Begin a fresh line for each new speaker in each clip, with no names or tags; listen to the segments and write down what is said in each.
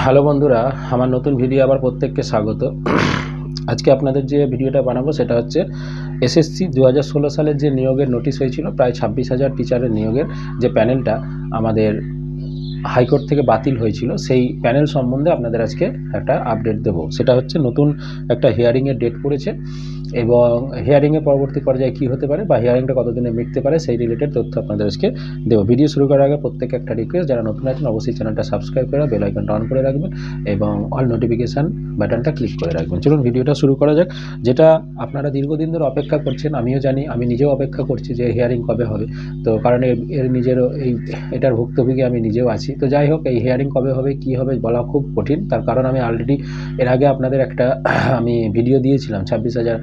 Hello বন্ধুরা, আমার নতুন ভিডিও আবার প্রত্যেককে স্বাগত। আজকে আপনাদের যে ভিডিওটা বানাবো সেটা হচ্ছে এসএসসি 2016 সালের যে নিয়োগের নোটিশ হয়েছিল, প্রায় 26,000 টিচারের নিয়োগের যে প্যানেলটা আমাদের হাইকোর্ট থেকে বাতিল হয়েছিল, সেই প্যানেল সম্বন্ধে আপনাদের আজকে একটা আপডেট দেব। সেটা হচ্ছে নতুন একটা হিয়ারিংয়ের ডেট পড়েছে এবং হিয়ারিংয়ের পরবর্তী পর্যায়ে কী হতে পারে বা হিয়ারিংটা কতদিনে মিটতে পারে সেই রিলেটেড তথ্য আপনাদের আজকে দেবো। ভিডিও শুরু করার আগে প্রত্যেকে একটা রিকোয়েস্ট, যারা নতুন আছেন অবশ্যই চ্যানেলটা সাবস্ক্রাইব করে বেল আইকনটা অন করে রাখবেন এবং অল নোটিফিকেশান বাটনটা ক্লিক করে রাখবেন। চলুন ভিডিওটা শুরু করা যাক। যেটা আপনারা দীর্ঘদিন ধরে অপেক্ষা করছেন, আমিও জানি, আমি নিজেও অপেক্ষা করছি যে হিয়ারিং কবে হবে। তো কারণ এর নিজেরও এটার ভুক্তভোগী আমি নিজেও আছি। তো যাই হোক, এই হিয়ারিং কবে হবে কী হবে বলা খুব কঠিন। তার কারণ আমি অলরেডি এর আগে আপনাদের একটা আমি ভিডিও দিয়েছিলাম 26,000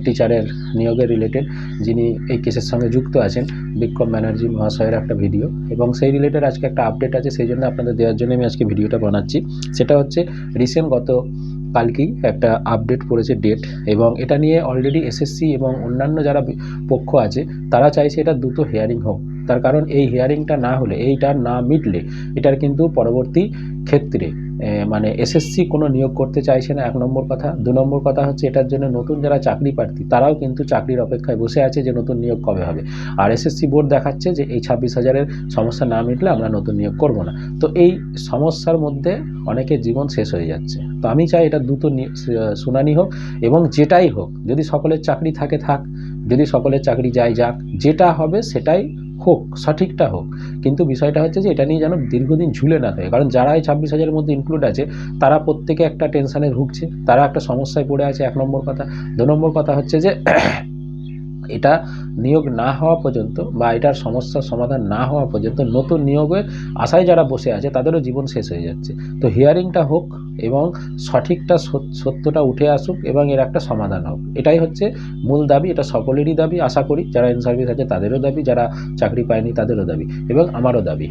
টিচারের নিয়োগের রিলেটেড, যিনি এই কেসের সঙ্গে যুক্ত আছেন, বিক্রম ব্যানার্জি মহাশয়ের একটা ভিডিও, এবং সেই রিলেটেড আজকে একটা আপডেট আছে, সেই জন্য আপনাদের দেওয়ার জন্য আমি আজকে ভিডিওটা বানাচ্ছি। সেটা হচ্ছে রিসেন্ট গত কালকেই একটা আপডেট পড়েছে ডেট, এবং এটা নিয়ে অলরেডি এসএসসি এবং অন্যান্য যারা পক্ষ আছে তারা চাইছে এটা দ্রুত হিয়ারিং হোক। তার কারণ এই হিয়ারিংটা না হলে, এইটা না মিটলে এটার কিন্তু পরবর্তী ক্ষেত্রে মানে এসএসসি কোনো নিয়োগ করতে চাইছে না, এক নম্বর কথা। দু নম্বর কথা হচ্ছে এটার জন্য নতুন যারা চাকরি প্রার্থী তারাও কিন্তু চাকরির অপেক্ষায় বসে আছে যে নতুন নিয়োগ কবে হবে। আর এসএসসি বোর্ড দেখাচ্ছে যে এই 26,000-এর সমস্যা না মিটলে আমরা নতুন নিয়োগ করব না। তো এই সমস্যার মধ্যে অনেকের জীবন শেষ হয়ে যাচ্ছে। তো আমি চাই এটা দ্রুত শুনানি হোক, এবং যেটাই হোক, যদি সকলের চাকরি থাকে থাক, যদি সকলের চাকরি যায় যাক, যেটা হবে সেটাই হোক, সঠিকটা হোক। কিন্তু বিষয়টা হচ্ছে যে এটা নিয়ে যেন দীর্ঘদিন ঝুলে না থাকে। কারণ যারা এই 26,000-এর মধ্যে ইনক্লুড আছে তারা প্রত্যেকে একটা টেনশানে ভুগছে, তারা একটা সমস্যায় পড়ে আছে, এক নম্বর কথা। দু নম্বর কথা হচ্ছে যে এটা নিয়োগ না হওয়া পর্যন্ত বা এটার সমস্যার সমাধান না হওয়া পর্যন্ত নতুন নিয়োগের আশায় যারা বসে আছে তাদেরও জীবন শেষ হয়ে যাচ্ছে। তো হিয়ারিংটা হোক এবং সঠিকটা সত্যটা উঠে আসুক এবং এর একটা সমাধান হোক, এটাই হচ্ছে মূল দাবি। এটা সকলেরই দাবি, আশা করি যারা ইন সার্ভিস আছে তাদেরও দাবি, যারা চাকরি পায়নি তাদেরও দাবি, এবং আমারও দাবি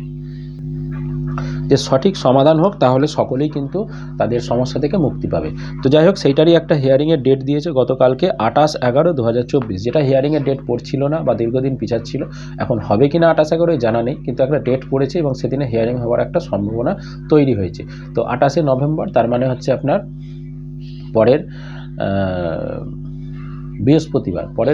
যে সঠিক সমাধান হোক, তাহলে সকলেই কিন্তু তাদের সমস্যা থেকে মুক্তি পাবে। তো যাই হোক, সেইটারই একটা হিয়ারিংয়ের ডেট দিয়েছে গতকালকে 28/11/2024, যেটা হিয়ারিংয়ের ডেট পড়ছিল না বা দীর্ঘদিন পিছাচ্ছিল। এখন হবে কি না 28/11 জানা নেই, কিন্তু একটা ডেট পড়েছে এবং সেদিনে হিয়ারিং হওয়ার একটা সম্ভাবনা তৈরি হয়েছে। তো 28শে নভেম্বর, তার মানে হচ্ছে আপনার পরের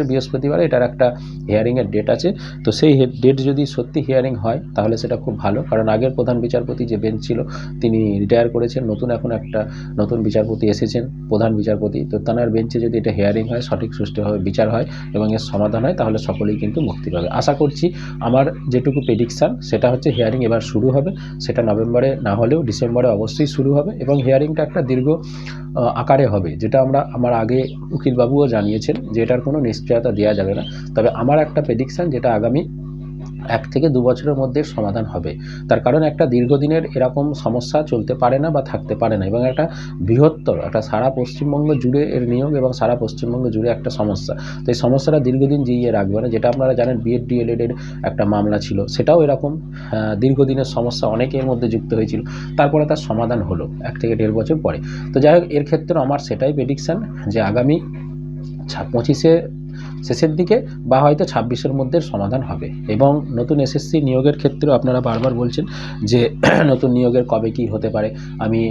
বৃহস্পতিবার এটার একটা হিয়ারিংয়ের ডেট আছে। তো সেই ডেট যদি সত্যি হিয়ারিং হয় তাহলে সেটা খুব ভালো, কারণ আগের প্রধান বিচারপতি যে বেঞ্চ ছিল তিনি রিটায়ার করেছেন, এখন একটা নতুন বিচারপতি এসেছেন প্রধান বিচারপতি। তো তাঁর বেঞ্চে যদি এটা হিয়ারিং হয়, সঠিক সুষ্ঠুভাবে বিচার হয় এবং এর সমাধান হয়, তাহলে সকলেই কিন্তু মুক্তি পাবে। আশা করছি, আমার যেটুকু প্রেডিকশান সেটা হচ্ছে হিয়ারিং এবার শুরু হবে। সেটা নভেম্বরে না হলেও ডিসেম্বরে অবশ্যই শুরু হবে, এবং হিয়ারিংটা একটা দীর্ঘ আকারে হবে, যেটা আমার আগে উকিলবাবুও জানিয়েছেন যে এটার কোনো নিশ্চয়তা দেওয়া যাবে না। তবে আমার একটা প্রেডিকশান, যেটা আগামী 1 থেকে 2 বছরের মধ্যে সমাধান হবে। তার কারণ একটা দীর্ঘদিনের এরকম সমস্যা চলতে পারে না বা থাকতে পারে না, এবং একটা বৃহত্তর একটা সারা পশ্চিমবঙ্গ জুড়ে এর নিয়োগ এবং সারা পশ্চিমবঙ্গ জুড়ে একটা সমস্যা। তো এই সমস্যাটা দীর্ঘদিন জিইয়ে রাখবে না। যেটা আপনারা জানেন, বিএড ডিএলএড এর একটা মামলা ছিল, সেটাও এরকম দীর্ঘদিনের সমস্যা, অনেকের মধ্যে যুক্ত হয়েছিল, তারপরে তার সমাধান হলো 1 থেকে 1.5 বছর পরে। তো যাই হোক, এর ক্ষেত্রে আমার সেটাই প্রেডিকশান যে আগামী 25-এ শেষের দিকে বা হয়তো 26-এর মধ্যে সমাধান হবে। এবং নতুন এসএসসি নিয়োগের ক্ষেত্রেও আপনারা বারবার বলছেন যে নতুন নিয়োগের কবে কি হতে পারে। আমি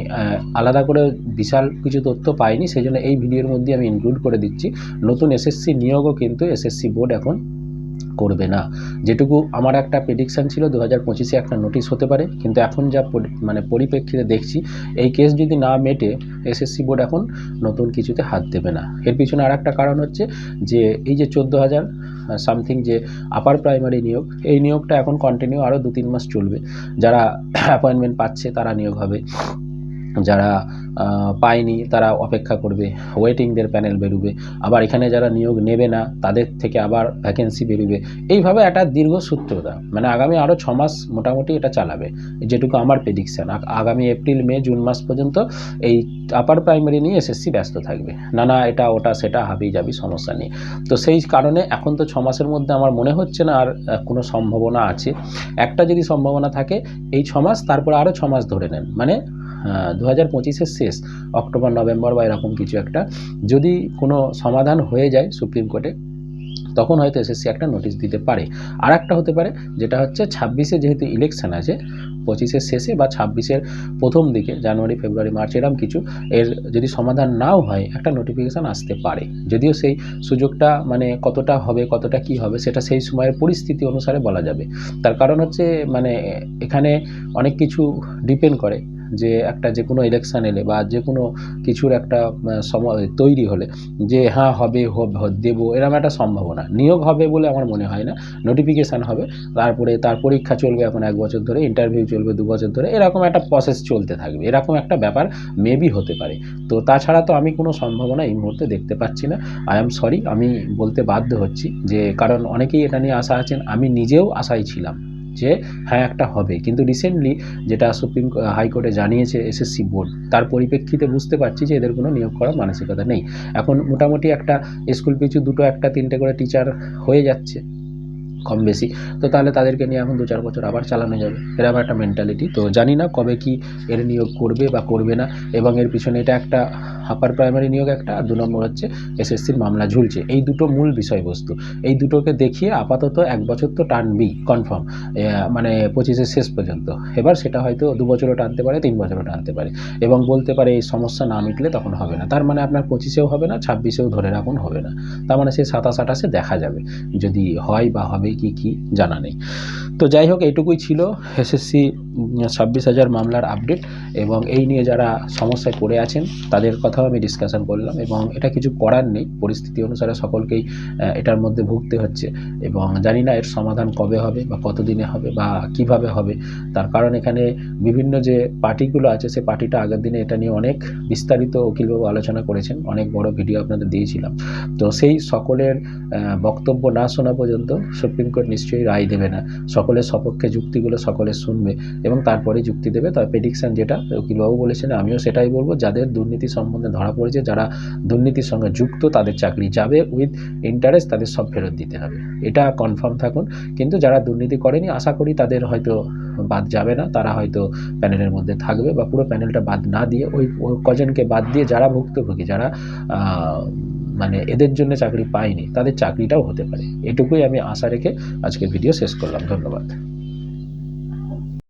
আলাদা করে বিশাল কিছু তথ্য পাইনি, সেই জন্য এই ভিডিওর মধ্যে আমি ইনক্লুড করে দিচ্ছি। নতুন এসএসসি নিয়োগও কিন্তু এসএসসি বোর্ড এখন করবে না। যেটুকু আমার একটা প্রেডিকশান ছিল 2025-এ একটা নোটিশ হতে পারে, কিন্তু এখন যা পরিপ্রেক্ষিতে দেখছি, এই কেস যদি না মেটে এসএসসি বোর্ড এখন নতুন কিছুতে হাত দেবে না। এর পিছনে আর একটা কারণ হচ্ছে যে এই যে 14,000 সামথিং যে আপার প্রাইমারি নিয়োগ, এই নিয়োগটা এখন কন্টিনিউ আরও 2-3 মাস চলবে। যারা অ্যাপয়েন্টমেন্ট পাচ্ছে তারা নিয়োগ হবে, যারা পায়নি তারা অপেক্ষা করবে, ওয়েটিংদের প্যানেল বেরোবে, আবার এখানে যারা নিয়োগ নেবে না তাদের থেকে আবার ভ্যাকেন্সি বেরোবে। এইভাবে একটা দীর্ঘ সূত্রতা, মানে আগামী আরও 6 মাস মোটামুটি এটা চালাবে, যেটুকু আমার প্রেডিকশান। আগামী এপ্রিল মে জুন মাস পর্যন্ত এই আপার প্রাইমারি নিয়ে এসএসসি ব্যস্ত থাকবে, নানা এটা ওটা সেটা হাবি যাবি সমস্যা নিয়ে। তো সেই কারণে এখন তো 6 মাসের মধ্যে আমার মনে হচ্ছে না আর কোনো সম্ভাবনা আছে। একটা যদি সম্ভাবনা থাকে, এই 6 মাস, তারপর আরও 6 মাস ধরে নেন, মানে 2025-এর শেষ অক্টোবর নভেম্বর বা এরকম কিছু একটা, যদি কোনো সমাধান হয়ে যায় সুপ্রিম কোর্টে, তখন হয়তো এসএসসি একটা নোটিশ দিতে পারে। আর একটা হতে পারে যেটা হচ্ছে 26-এ যেহেতু ইলেকশন আছে, 25-এর শেষে বা 26-এর প্রথম দিকে, জানুয়ারি, ফেব্রুয়ারি, মার্চ এরকম কিছু, এর যদি সমাধান নাও হয় একটা নোটিফিকেশান আসতে পারে। যদিও সেই সুযোগটা মানে কতটা হবে, কতটা কি হবে সেটা সেই সময়ের পরিস্থিতি অনুসারে বলা যাবে। তার কারণ হচ্ছে মানে এখানে অনেক কিছু ডিপেন্ড করে যে একটা যে কোনো ইলেকশান এলে বা যে কোনো কিছুর একটা সময় তৈরি হলে যে হ্যাঁ হবে দেবো, এরকম একটা সম্ভাবনা। নিয়োগ হবে বলে আমার মনে হয় না। নোটিফিকেশান হবে, তারপরে তার পরীক্ষা চলবে এখন 1 বছর ধরে, ইন্টারভিউ চলবে 2 বছর ধরে, এরকম একটা প্রসেস চলতে থাকবে, এরকম একটা ব্যাপার মেবি হতে পারে। তো তাছাড়া তো আমি কোনো সম্ভাবনা এই মুহূর্তে দেখতে পাচ্ছি না। আই এম সরি, আমি বলতে বাধ্য হচ্ছি যে কারণ অনেকেই এটা নিয়ে আশা আছেন, আমি নিজেও আশায় ছিলাম যে হ্যাঁ একটা হবে, কিন্তু রিসেন্টলি যেটা সুপ্রিম হাইকোর্টে জানিয়েছে এসএসসি বোর্ড, তার পরিপ্রেক্ষিতে বুঝতে পারছি যে এদের কোনো নিয়োগ করার মানসিকতা নেই। এখন মোটামুটি একটা স্কুল পিছু 2, 1, 3টে করে টিচার হয়ে যাচ্ছে কম বেশি, তো তাহলে তাদেরকে নিয়ে এখন 2-4 বছর আবার চালানো যাবে, এরকম একটা মেন্টালিটি। তো জানি না কবে কি এর নিয়োগ করবে বা করবে না, এবং এর পিছনে এটা একটা আপার প্রাইমারি নিয়োগ একটা, আর 2 নম্বর হচ্ছে এসএসসির মামলা ঝুলছে, এই দুটো মূল বিষয়বস্তু। এই দুটোকে দেখিয়ে আপাতত 1 বছর তো টানবেই কনফার্ম, মানে 25-এর শেষ পর্যন্ত। এবার সেটা হয়তো 2 বছরও টানতে পারে, 3 বছরও টানতে পারে, এবং বলতে পারে এই সমস্যা না মিটলে তখন হবে না। তার মানে আপনার 25-এও হবে না, 26-এও ধরে রাখুন হবে না, তার মানে সেই 27-28-এ দেখা যাবে যদি হয় বা হবে কি জানা নেই। তো যাই হোক, এইটুকুই ছিল এসএসসি 26,000 মামলার আপডেট, এবং এই নিয়ে যারা সমস্যায় পড়ে আছেন তাদের কথাও আমি ডিসকাশন করলাম, এবং এটা কিছু করার নেই, পরিস্থিতি অনুসারে সকলকেই এটার মধ্যে ভুগতে হচ্ছে, এবং জানি না এর সমাধান কবে হবে বা কতদিনে হবে বা কিভাবে হবে। তার কারণ এখানে বিভিন্ন যে পার্টিগুলো আছে, সে পার্টিটা আগের দিনে এটা নিয়ে অনেক বিস্তারিত উকিলবাবু আলোচনা করেছেন, অনেক বড় ভিডিও আপনাদের দিয়েছিলাম। তো সেই সকলের বক্তব্য না শোনা পর্যন্ত সুপ্রিম কোর্ট নিশ্চয়ই রায় দেবে না। সকলের সপক্ষে যুক্তিগুলো সকলে শুনবে এবং তারপরে যুক্তি দেবে। তবে প্রেডিকশান যেটা উকিলবাবু বলেছেন, আমিও সেটাই বলবো, যাদের দুর্নীতি সম্বন্ধে ধরা পড়েছে, যারা দুর্নীতির সঙ্গে যুক্ত, তাদের চাকরি যাবে উইথ ইন্টারেস্ট, তাদের সব ফেরত দিতে হবে, এটা কনফার্ম থাকুন। কিন্তু যারা দুর্নীতি করেনি, আশা করি তাদের হয়তো বাদ যাবে না, তারা হয়তো প্যানেলের মধ্যে থাকবে, বা পুরো প্যানেলটা বাদ না দিয়ে ওই কজনকে বাদ দিয়ে যারা ভুক্তভোগী, যারা মানে এদের জন্য চাকরি পায়নি, তাদের চাকরিটাও হতে পারে। এটুকুই আমি আশা রেখে আজকে ভিডিও শেষ করলাম। ধন্যবাদ।